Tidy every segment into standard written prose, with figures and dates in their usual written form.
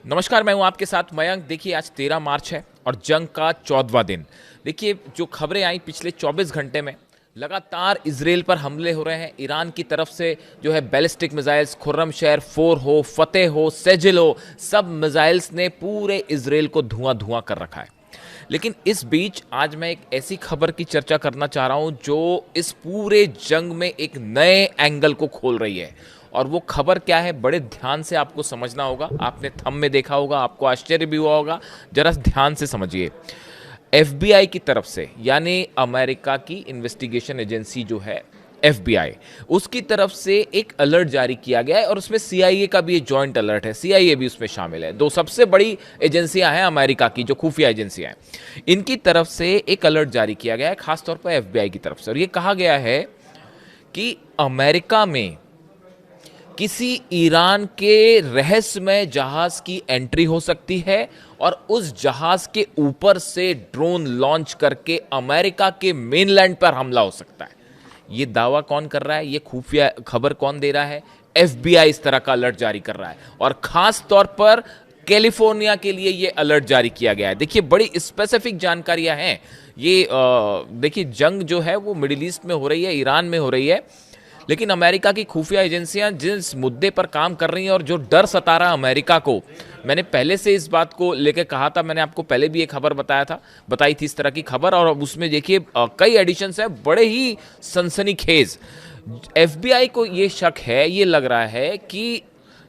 नमस्कार, मैं हूं आपके साथ मयंक। देखिए, आज 13 मार्च है और जंग का 14वां दिन। देखिए, जो खबरें आई पिछले 24 घंटे में, लगातार इजराइल पर हमले हो रहे हैं। ईरान की तरफ से जो है बैलिस्टिक मिसाइल्स, खुर्रमशहर 4 हो, फतेह हो, सेजिल हो, सब मिसाइल्स ने पूरे इजराइल को धुआं धुआं कर रखा है। लेकिन इस बीच आज मैं एक ऐसी खबर की चर्चा करना चाह रहा हूं जो इस पूरे जंग में एक नए एंगल को खोल रही है। और वो खबर क्या है, बड़े ध्यान से आपको समझना होगा। आपने थंब में देखा होगा, आपको आश्चर्य भी हुआ होगा। जरा ध्यान से समझिए। एफबीआई की तरफ से, यानी अमेरिका की इन्वेस्टिगेशन एजेंसी जो है एफबीआई, उसकी तरफ से एक अलर्ट जारी किया गया है और उसमें सीआईए का भी एक जॉइंट अलर्ट है। सीआईए भी उसमें शामिल है। दो सबसे बड़ी एजेंसियां हैं अमेरिका की, जो खुफिया एजेंसियां हैं। इनकी तरफ से एक अलर्ट जारी किया गया है, खासतौर पर एफबीआई की तरफ से। और ये कहा गया है कि अमेरिका में किसी ईरान के रहस्यमय जहाज की एंट्री हो सकती है और उस जहाज के ऊपर से ड्रोन लॉन्च करके अमेरिका के मेनलैंड पर हमला हो सकता है। ये दावा कौन कर रहा है, ये खुफिया खबर कौन दे रहा है? एफबीआई इस तरह का अलर्ट जारी कर रहा है और खास तौर पर कैलिफोर्निया के लिए ये अलर्ट जारी किया गया है। देखिए, बड़ी स्पेसिफिक जानकारियां हैं ये। देखिए, जंग जो है वो मिडिल ईस्ट में हो रही है, ईरान में हो रही है। लेकिन अमेरिका की खुफिया एजेंसियां जिस मुद्दे पर काम कर रही हैं और जो डर सता रहा अमेरिका को, मैंने पहले से इस बात को लेकर कहा था। मैंने आपको पहले भी एक खबर बताई थी इस तरह की खबर, और उसमें देखिए कई एडिशंस है, बड़े ही सनसनीखेज। एफबीआई को ये शक है, ये लग रहा है कि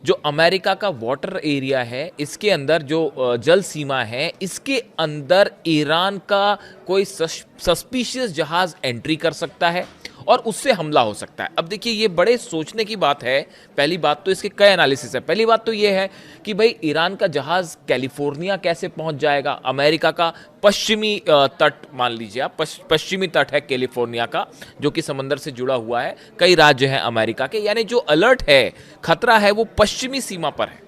जो अमेरिका का वाटर एरिया है, इसके अंदर जो जल सीमा है, इसके अंदर ईरान का कोई सस्पिशियस जहाज एंट्री कर सकता है और उससे हमला हो सकता है। अब देखिए, ये बड़े सोचने की बात है। पहली बात तो इसके कई एनालिसिस है। पहली बात तो ये है कि भाई, ईरान का जहाज कैलिफोर्निया कैसे पहुंच जाएगा? अमेरिका का पश्चिमी तट, मान लीजिए आप, पश्चिमी तट है कैलिफोर्निया का, जो कि समंदर से जुड़ा हुआ है। कई राज्य हैं अमेरिका के, यानी जो अलर्ट है, खतरा है, वो पश्चिमी सीमा पर है।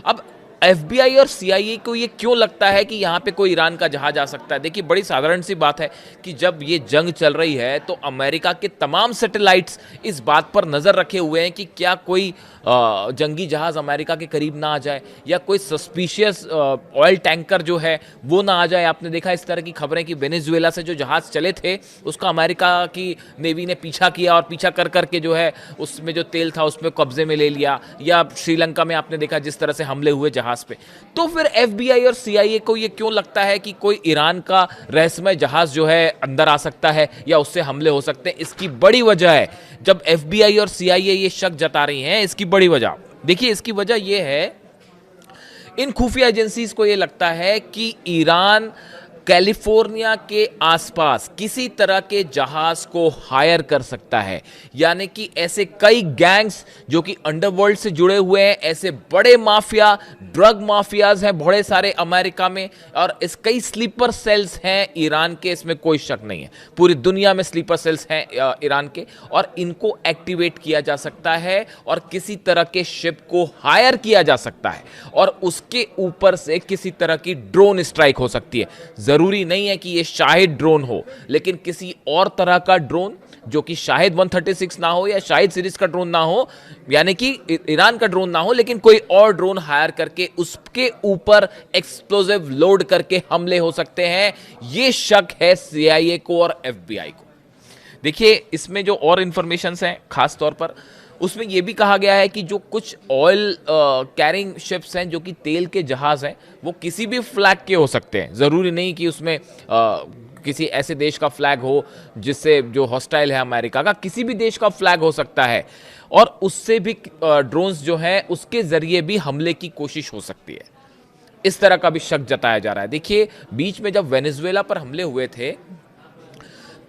अब एफबीआई और सीआईए को ये क्यों लगता है कि यहाँ पे कोई ईरान का जहाज आ सकता है? देखिए, बड़ी साधारण सी बात है कि जब ये जंग चल रही है तो अमेरिका के तमाम सैटेलाइट्स इस बात पर नज़र रखे हुए हैं कि क्या कोई जंगी जहाज अमेरिका के करीब ना आ जाए, या कोई सस्पिशियस ऑयल टैंकर जो है वो ना आ जाए। आपने देखा इस तरह की खबरें कि वेनेजुएला से जो जहाज चले थे, उसका अमेरिका की नेवी ने पीछा किया और पीछा कर करके जो है उसमें जो तेल था उसमें कब्जे में ले लिया। या श्रीलंका में आपने देखा जिस तरह से हमले हुए जहाज पे। तो फिर एफबीआई और सीआईए को ये क्यों लगता है कि कोई ईरान का रहस्यमय जहाज जो है अंदर आ सकता है या उससे हमले हो सकते हैं? इसकी बड़ी वजह है, जब एफबीआई और सीआईए ये शक जता रही हैं, इसकी बड़ी वजह देखिए, इसकी वजह यह है, इन खुफिया एजेंसीज को यह लगता है कि ईरान कैलिफोर्निया के आसपास किसी तरह के जहाज को हायर कर सकता है। यानी कि ऐसे कई गैंग्स जो कि अंडरवर्ल्ड से जुड़े हुए हैं, ऐसे बड़े माफिया, ड्रग माफियाज हैं बड़े सारे अमेरिका में, और इस कई स्लीपर सेल्स हैं ईरान के, इसमें कोई शक नहीं है। पूरी दुनिया में स्लीपर सेल्स हैं ईरान के, और इनको एक्टिवेट किया जा सकता है और किसी तरह के शिप को हायर किया जा सकता है और उसके ऊपर से किसी तरह की ड्रोन स्ट्राइक हो सकती है। जरूरी नहीं है कि ये शाहिद ड्रोन हो, लेकिन किसी और तरह का ड्रोन जो कि शाहिद 136 ना हो या शाहिद सीरीज का ड्रोन ना हो, यानी कि ईरान का ड्रोन ना हो, लेकिन कोई और ड्रोन हायर करके उसके ऊपर एक्सप्लोजिव लोड करके हमले हो सकते हैं। ये शक है सीआईए को और एफबीआई को। देखिए, इसमें जो और इंफॉर्मेशन हैं, खास तौर पर उसमें यह भी कहा गया है कि जो कुछ ऑयल कैरिंग शिप्स हैं, जो कि तेल के जहाज हैं, वो किसी भी फ्लैग के हो सकते हैं। ज़रूरी नहीं कि उसमें किसी ऐसे देश का फ्लैग हो जिससे जो हॉस्टाइल है अमेरिका का, किसी भी देश का फ्लैग हो सकता है, और उससे भी ड्रोन्स जो हैं उसके ज़रिए भी हमले की कोशिश हो सकती है। इस तरह का भी शक जताया जा रहा है। देखिए, बीच में जब वेनेजुएला पर हमले हुए थे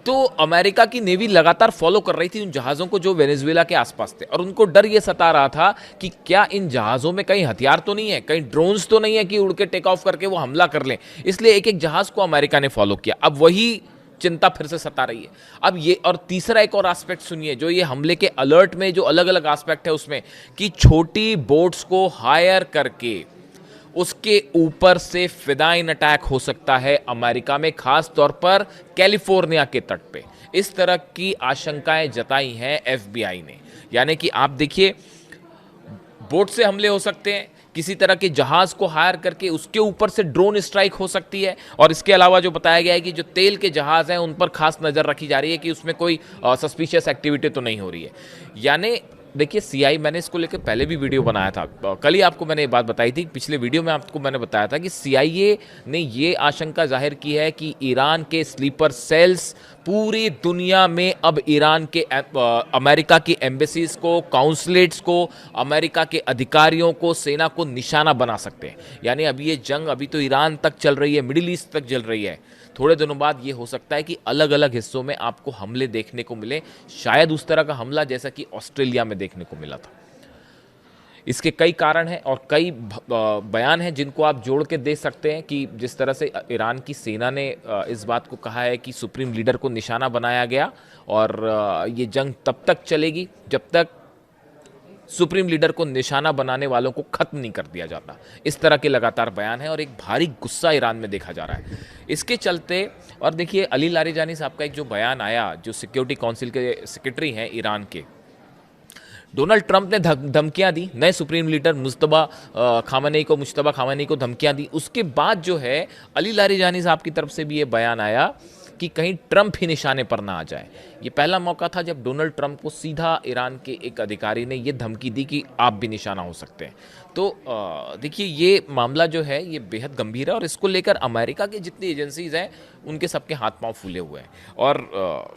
तो अमेरिका की नेवी लगातार फॉलो कर रही थी उन जहाज़ों को जो वेनेजुएला के आसपास थे, और उनको डर ये सता रहा था कि क्या इन जहाज़ों में कहीं हथियार तो नहीं है, कहीं ड्रोन्स तो नहीं है कि उड़ के टेक ऑफ करके वो हमला कर लें। इसलिए एक एक जहाज़ को अमेरिका ने फॉलो किया। अब वही चिंता फिर से सता रही है। अब ये, और तीसरा एक और एस्पेक्ट सुनिए, जो ये हमले के अलर्ट में जो अलग अलग एस्पेक्ट है उसमें, कि छोटी बोट्स को हायर करके उसके ऊपर से फिदाइन अटैक हो सकता है अमेरिका में, खास तौर पर कैलिफोर्निया के तट पे। इस तरह की आशंकाएं जताई हैं एफबीआई ने। यानी कि आप देखिए, बोट से हमले हो सकते हैं, किसी तरह के जहाज को हायर करके उसके ऊपर से ड्रोन स्ट्राइक हो सकती है। और इसके अलावा जो बताया गया है कि जो तेल के जहाज हैं उन पर खास नज़र रखी जा रही है कि उसमें कोई सस्पिशियस एक्टिविटी तो नहीं हो रही है। यानी देखिए सीआई, मैंने इसको लेकर पहले भी वीडियो बनाया था, कल ही आपको मैंने ये बात बताई थी, पिछले वीडियो में आपको मैंने बताया था कि सीआईए ने ये आशंका जाहिर की है कि ईरान के स्लीपर सेल्स पूरी दुनिया में अब ईरान के अमेरिका की एम्बेसीज को, काउंसलेट्स को, अमेरिका के अधिकारियों को, सेना को निशाना बना सकते हैं। यानी अभी ये जंग अभी तो ईरान तक चल रही है, मिडिल ईस्ट तक चल रही है, थोड़े दिनों बाद ये हो सकता है कि अलग अलग हिस्सों में आपको हमले देखने को मिले, शायद उस तरह का हमला जैसा कि ऑस्ट्रेलिया में देखने को मिला था। इसके कई कारण हैं और कई बयान हैं जिनको आप जोड़ के दे सकते हैं कि जिस तरह से ईरान की सेना ने इस बात को कहा है कि सुप्रीम लीडर को निशाना बनाया गया और ये जंग तब तक चलेगी जब तक सुप्रीम लीडर को निशाना बनाने वालों को खत्म नहीं कर दिया जाता। इस तरह के लगातार बयान है और एक भारी गुस्सा ईरान में देखा जा रहा है इसके चलते। और देखिए अली लारिजानी साहब का एक जो बयान आया, जो सिक्योरिटी काउंसिल के सेक्रेटरी हैं ईरान के, डोनाल्ड ट्रंप ने धमकियां दी नए सुप्रीम लीडर मुश्तबा खामेनेई को धमकियां दी। उसके बाद जो है अली लारिजानी साहब की तरफ से भी ये बयान आया कि कहीं ट्रंप ही निशाने पर ना आ जाए। ये पहला मौका था जब डोनाल्ड ट्रंप को सीधा ईरान के एक अधिकारी ने ये धमकी दी कि आप भी निशाना हो सकते हैं। तो देखिए ये मामला जो है ये बेहद गंभीर है और इसको लेकर अमेरिका की जितनी एजेंसीज हैं उनके सबके हाथ पांव फूले हुए हैं। और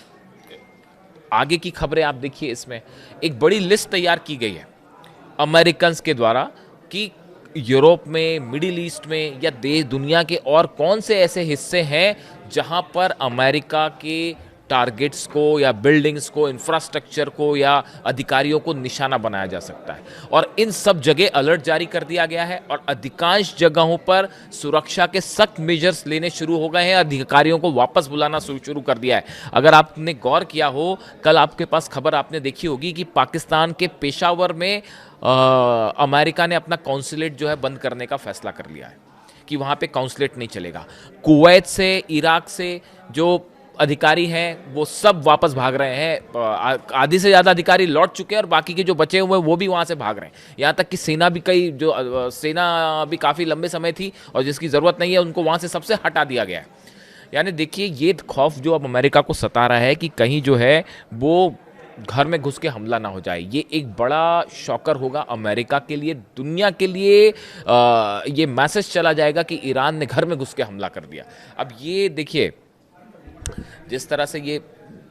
आगे की खबरें आप देखिए, इसमें एक बड़ी लिस्ट तैयार की गई है अमेरिकन के द्वारा कि यूरोप में, मिडिल ईस्ट में या दुनिया के और कौन से ऐसे हिस्से हैं जहां पर अमेरिका के टारगेट्स को या बिल्डिंग्स को, इंफ्रास्ट्रक्चर को या अधिकारियों को निशाना बनाया जा सकता है। और इन सब जगह अलर्ट जारी कर दिया गया है और अधिकांश जगहों पर सुरक्षा के सख्त मेजर्स लेने शुरू हो गए हैं, अधिकारियों को वापस बुलाना शुरू कर दिया है। अगर आपने गौर किया हो, कल आपके पास खबर आपने देखी होगी कि पाकिस्तान के पेशावर में अमेरिका ने अपना कॉन्सुलेट जो है बंद करने का फैसला कर लिया है कि वहाँ पे कॉन्सुलेट नहीं चलेगा। कुवैत से, इराक से जो अधिकारी हैं वो सब वापस भाग रहे हैं। आधी से ज़्यादा अधिकारी लौट चुके हैं और बाकी के जो बचे हुए हैं वो भी वहाँ से भाग रहे हैं। यहाँ तक कि सेना भी काफ़ी लंबे समय थी और जिसकी ज़रूरत नहीं है उनको वहाँ से सबसे हटा दिया गया है। यानी देखिए ये खौफ जो अब अमेरिका को सता रहा है कि कहीं जो है वो घर में घुस के हमला ना हो जाए, ये एक बड़ा शॉकर होगा अमेरिका के लिए, दुनिया के लिए। ये मैसेज चला जाएगा कि ईरान ने घर में घुस के हमला कर दिया। अब ये देखिए जिस तरह से ये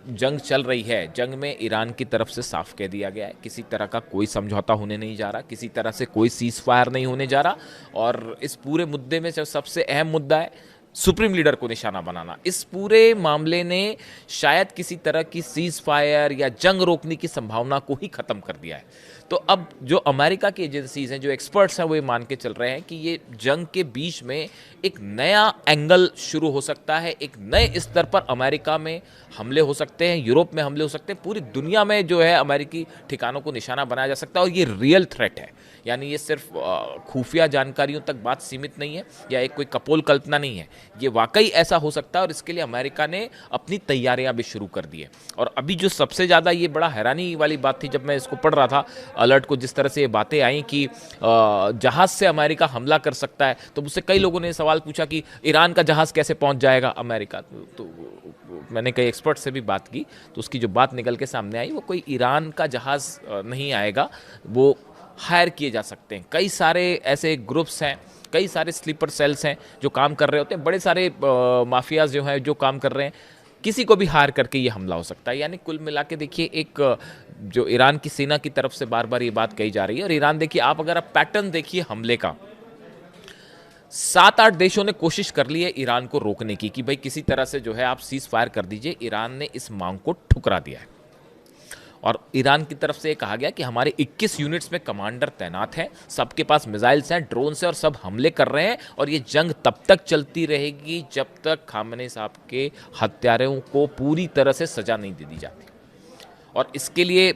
जंग चल रही है, जंग में ईरान की तरफ से साफ कह दिया गया है किसी तरह का कोई समझौता होने नहीं जा रहा, किसी तरह से कोई सीज फायर नहीं होने जा रहा। और इस पूरे मुद्दे में जो सबसे अहम मुद्दा है सुप्रीम लीडर को निशाना बनाना, इस पूरे मामले ने शायद किसी तरह की सीज फायर या जंग रोकने की संभावना को ही खत्म कर दिया है। तो अब जो अमेरिका की एजेंसीज हैं, जो एक्सपर्ट्स हैं, वो ये मान के चल रहे हैं कि ये जंग के बीच में एक नया एंगल शुरू हो सकता है, एक नए स्तर पर अमेरिका में हमले हो सकते हैं, यूरोप में हमले हो सकते हैं, पूरी दुनिया में जो है अमेरिकी ठिकानों को निशाना बनाया जा सकता है। और ये रियल थ्रेट है, यानी ये सिर्फ खुफिया जानकारियों तक बात सीमित नहीं है या एक कोई कपोल कल्पना नहीं है, ये वाकई ऐसा हो सकता है। और इसके लिए अमेरिका ने अपनी तैयारियां भी शुरू कर दी है। और अभी जो सबसे ज़्यादा ये बड़ा हैरानी वाली बात थी, जब मैं इसको पढ़ रहा था अलर्ट को, जिस तरह से ये बातें आई कि जहाज़ से अमेरिका हमला कर सकता है, तो मुझसे कई लोगों ने सवाल पूछा कि ईरान का जहाज़ कैसे पहुंच जाएगा अमेरिका। तो मैंने कई एक्सपर्ट से भी बात की, तो उसकी जो बात निकल के सामने आई, वो कोई ईरान का जहाज़ नहीं आएगा, वो हायर किए जा सकते हैं। कई सारे ऐसे ग्रुप्स हैं, कई सारे स्लीपर सेल्स हैं जो काम कर रहे होते हैं, बड़े सारे माफियाज जो हैं जो काम कर रहे हैं, किसी को भी हार करके ये हमला हो सकता है। यानी कुल मिला के देखिए एक जो ईरान की सेना की तरफ से बार बार ये बात कही जा रही है। और ईरान देखिए, आप अगर आप पैटर्न देखिए हमले का, 7-8 देशों ने कोशिश कर ली है ईरान को रोकने की कि भाई किसी तरह से जो है आप सीज फायर कर दीजिए। ईरान ने इस मांग को ठुकरा दिया है और ईरान की तरफ से कहा गया कि हमारे 21 यूनिट्स में कमांडर तैनात हैं, सबके पास मिसाइल्स हैं, ड्रोन्स हैं और सब हमले कर रहे हैं। और ये जंग तब तक चलती रहेगी जब तक खामेनेई साहब के हत्यारों को पूरी तरह से सजा नहीं दे दी जाती। और इसके लिए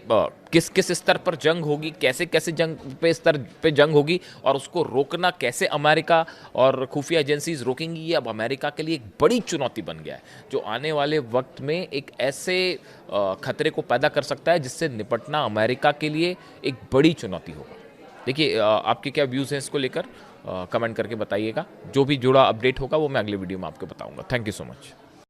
किस किस स्तर पर जंग होगी, कैसे कैसे जंग पे स्तर पे जंग होगी और उसको रोकना कैसे अमेरिका और खुफिया एजेंसीज रोकेंगी, ये अब अमेरिका के लिए एक बड़ी चुनौती बन गया है, जो आने वाले वक्त में एक ऐसे खतरे को पैदा कर सकता है जिससे निपटना अमेरिका के लिए एक बड़ी चुनौती होगा। देखिए आपके क्या व्यूज़ हैं इसको लेकर, कमेंट करके बताइएगा। जो भी जुड़ा अपडेट होगा वो मैं अगले वीडियो में आपको बताऊंगा। Thank you so much.